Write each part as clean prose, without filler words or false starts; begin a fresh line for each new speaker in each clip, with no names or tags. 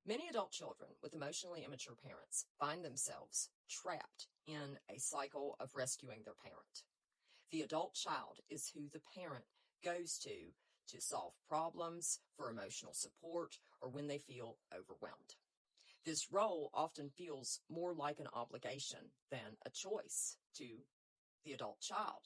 Many adult children with emotionally immature parents find themselves trapped in a cycle of rescuing their parent. The adult child is who the parent goes to solve problems, for emotional support, or when they feel overwhelmed. This role often feels more like an obligation than a choice to the adult child.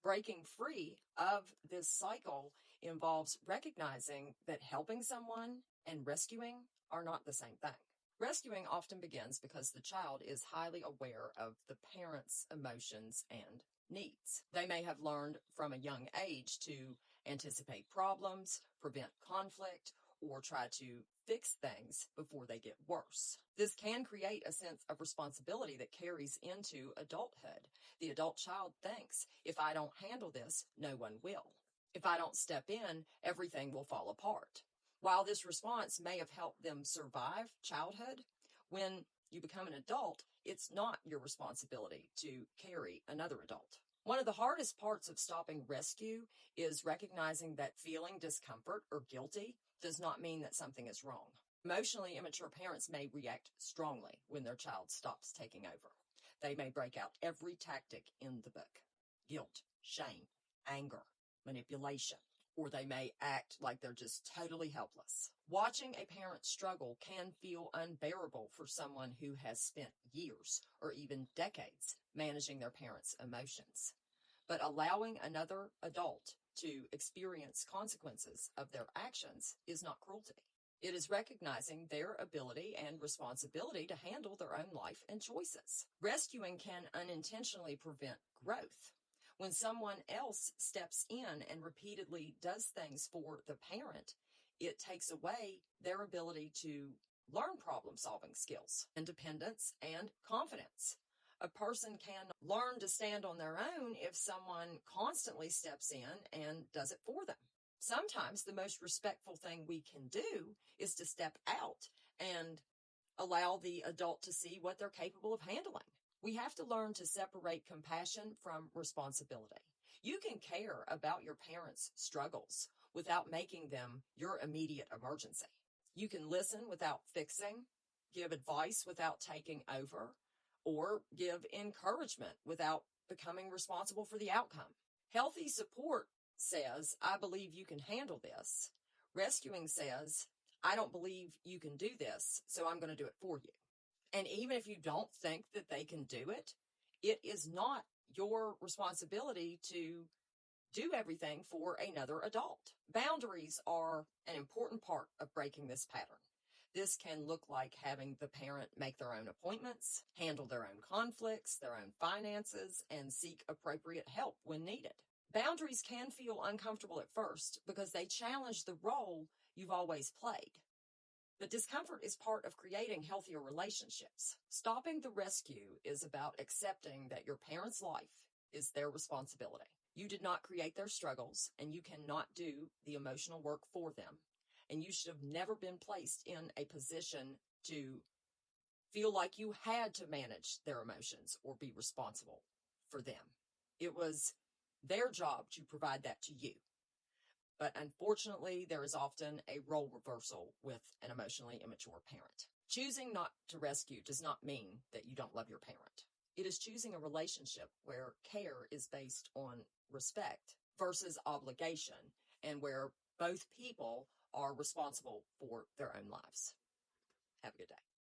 Breaking free of this cycle involves recognizing that helping someone and rescuing are not the same thing. Rescuing often begins because the child is highly aware of the parent's emotions and needs. They may have learned from a young age to anticipate problems, prevent conflict, or try to fix things before they get worse. This can create a sense of responsibility that carries into adulthood. The adult child thinks, if I don't handle this, no one will. If I don't step in, everything will fall apart. While this response may have helped them survive childhood, when you become an adult, it's not your responsibility to carry another adult. One of the hardest parts of stopping rescue is recognizing that feeling discomfort or guilty does not mean that something is wrong. Emotionally immature parents may react strongly when their child stops taking over. They may break out every tactic in the book: guilt, shame, anger, manipulation, or they may act like they're just totally helpless. Watching a parent struggle can feel unbearable for someone who has spent years or even decades managing their parents' emotions. But allowing another adult to experience consequences of their actions is not cruelty. It is recognizing their ability and responsibility to handle their own life and choices. Rescuing can unintentionally prevent growth. When someone else steps in and repeatedly does things for the parent, it takes away their ability to learn problem-solving skills, independence, and confidence. A person can learn to stand on their own if someone constantly steps in and does it for them. Sometimes the most respectful thing we can do is to step out and allow the adult to see what they're capable of handling. We have to learn to separate compassion from responsibility. You can care about your parents' struggles without making them your immediate emergency. You can listen without fixing, give advice without taking over, or give encouragement without becoming responsible for the outcome. Healthy support says, I believe you can handle this. Rescuing says, I don't believe you can do this, so I'm going to do it for you. And even if you don't think that they can do it, it is not your responsibility to do everything for another adult. Boundaries are an important part of breaking this pattern. This can look like having the parent make their own appointments, handle their own conflicts, their own finances, and seek appropriate help when needed. Boundaries can feel uncomfortable at first because they challenge the role you've always played. But discomfort is part of creating healthier relationships. Stopping the rescue is about accepting that your parent's life is their responsibility. You did not create their struggles, and you cannot do the emotional work for them. And you should have never been placed in a position to feel like you had to manage their emotions or be responsible for them. It was their job to provide that to you. But unfortunately, there is often a role reversal with an emotionally immature parent. Choosing not to rescue does not mean that you don't love your parent. It is choosing a relationship where care is based on respect versus obligation, and where both people are responsible for their own lives. Have a good day.